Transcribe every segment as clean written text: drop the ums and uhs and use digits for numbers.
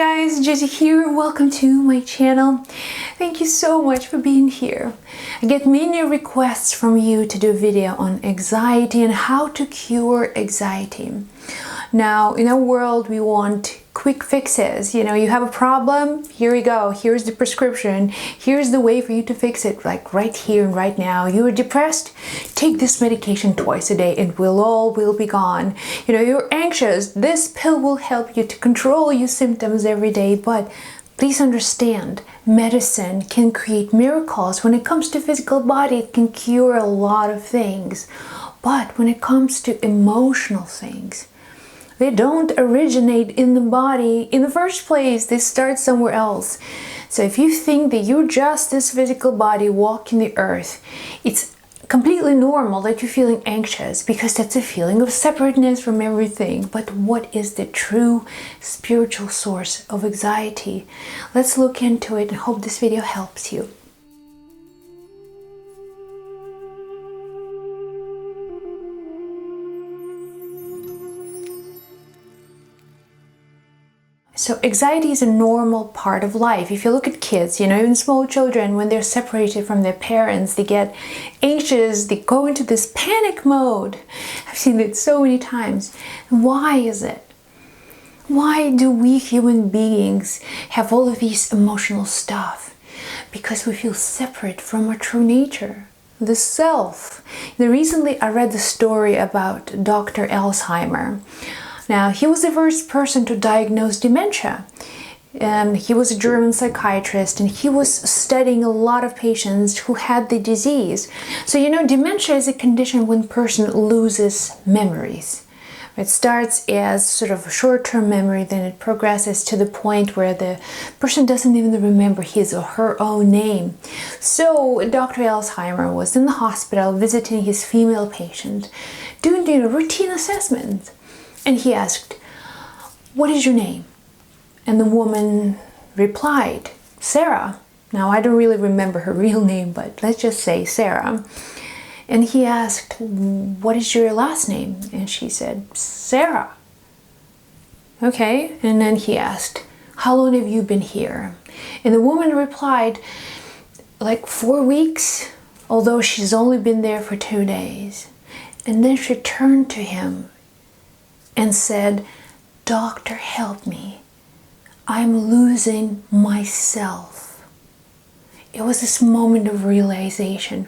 guys, Josie here. Welcome to my channel. Thank you so much for being here. I get many requests from you to do a video on anxiety and how to cure anxiety. Now, in our world, we want quick fixes. You know, you have a problem, here we go. Here's the prescription. Here's the way for you to fix it, like right here and right now. You are depressed? Take this medication twice a day and all will be gone. You know, you're anxious? This pill will help you to control your symptoms every day. But please understand, medicine can create miracles. When it comes to physical body, it can cure a lot of things. But when it comes to emotional things, they don't originate in the body in the first place. They start somewhere else. So if you think that you're just this physical body walking the earth, it's completely normal that you're feeling anxious because that's a feeling of separateness from everything. But what is the true spiritual source of anxiety? Let's look into it and hope this video helps you. So anxiety is a normal part of life. If you look at kids, you know, even small children, when they're separated from their parents, they get anxious, they go into this panic mode. I've seen it so many times. Why is it? Why do we human beings have all of these emotional stuff? Because we feel separate from our true nature, the self. Now, recently I read the story about Dr. Alzheimer. Now, he was the first person to diagnose dementia. He was a German psychiatrist and he was studying a lot of patients who had the disease. So, you know, dementia is a condition when a person loses memories. It starts as sort of a short-term memory, then it progresses to the point where the person doesn't even remember his or her own name. So, Dr. Alzheimer was in the hospital visiting his female patient, doing a routine assessment. And he asked, "What is your name?" And the woman replied, "Sarah." Now, I don't really remember her real name, but let's just say Sarah. And he asked, "What is your last name?" And she said, "Sarah." Okay, and then he asked, "How long have you been here?" And the woman replied, "Like 4 weeks, although she's only been there for 2 days." And then she turned to him and said, "Doctor, help me. I'm losing myself." It was this moment of realization.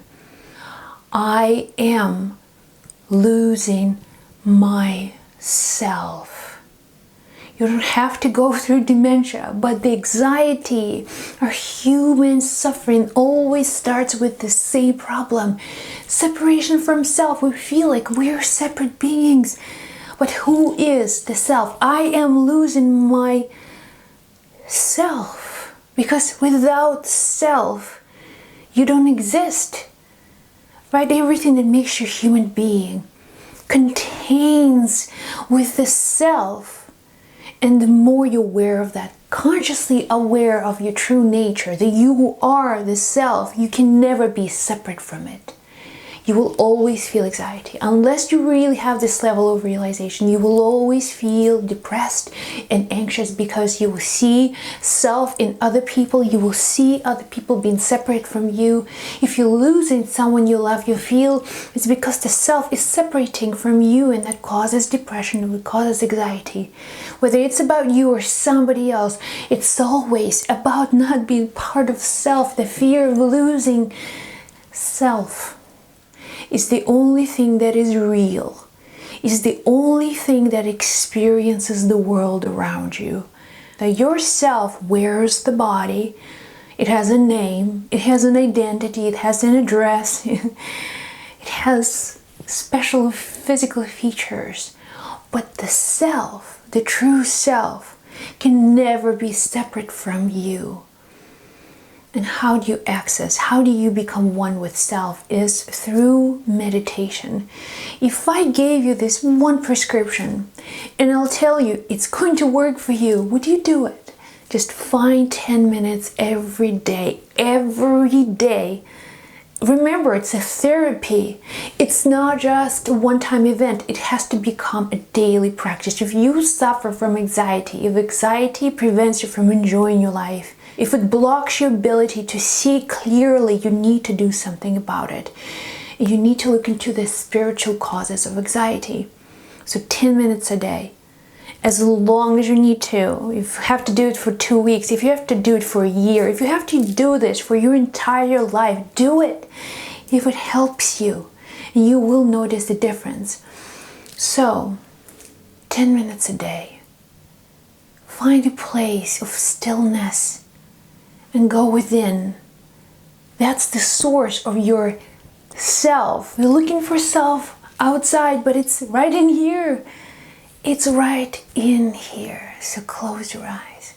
I am losing myself. You don't have to go through dementia, but the anxiety, our human suffering always starts with the same problem. Separation from self. We feel like we're separate beings. But who is the self? I am losing myself. Because without self, you don't exist. Right? Everything that makes you a human being contains with the self. And the more you're aware of that, consciously aware of your true nature, that you are the self, you can never be separate from it. You will always feel anxiety. Unless you really have this level of realization, you will always feel depressed and anxious because you will see self in other people. You will see other people being separate from you. If you're losing someone you love, you feel it's because the self is separating from you, and that causes depression, and it causes anxiety. Whether it's about you or somebody else, it's always about not being part of self. The fear of losing self is the only thing that is real, is the only thing that experiences the world around you. That yourself wears the body, it has a name, it has an identity, it has an address, it has special physical features. But the self, the true self, can never be separate from you. And how do you access, how do you become one with self is through meditation. If I gave you this one prescription and I'll tell you it's going to work for you, would you do it? Just find 10 minutes every day, remember, it's a therapy. It's not just a one-time event. It has to become a daily practice. If you suffer from anxiety, if anxiety prevents you from enjoying your life, if it blocks your ability to see clearly, you need to do something about it. You need to look into the spiritual causes of anxiety. So 10 minutes a day, as long as you need to. If you have to do it for 2 weeks, if you have to do it for a year, if you have to do this for your entire life, do it. If it helps you, you will notice the difference. So, 10 minutes a day. Find a place of stillness and go within. That's the source of your self. You're looking for self outside, but it's right in here. It's right in here. So close your eyes.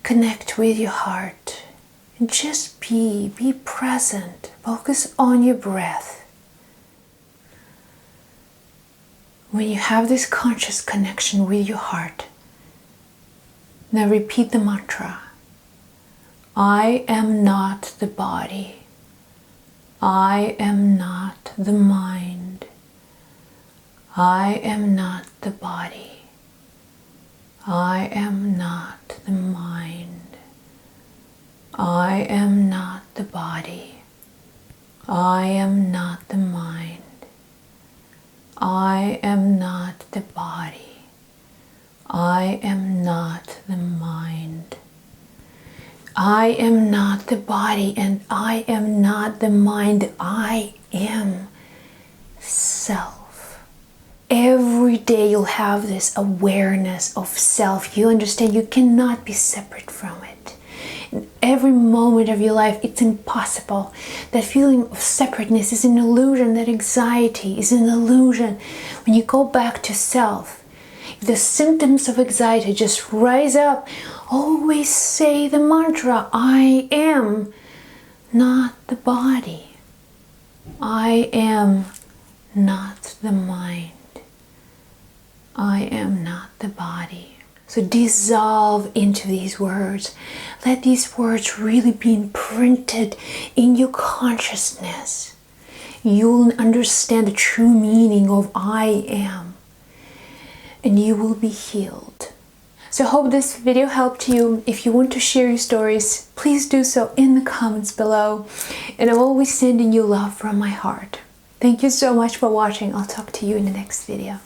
Connect with your heart. And just be present. Focus on your breath. When you have this conscious connection with your heart, now repeat the mantra. I am not the body. I am not the mind. I am not the body. I am not the mind. I am not the body. I am not the mind. I am not the body. I am not the mind. I am not the body and I am not the mind. I am self. Every day you'll have this awareness of self. You understand you cannot be separate from it. In every moment of your life, it's impossible. That feeling of separateness is an illusion. That anxiety is an illusion. When you go back to self, if the symptoms of anxiety just rise up, always say the mantra, I am not the body. I am not the mind. I am not the body. So dissolve into these words. Let these words really be imprinted in your consciousness. You'll understand the true meaning of I am. And you will be healed. So I hope this video helped you. If you want to share your stories, please do so in the comments below. And I'm always sending you love from my heart. Thank you so much for watching. I'll talk to you in the next video.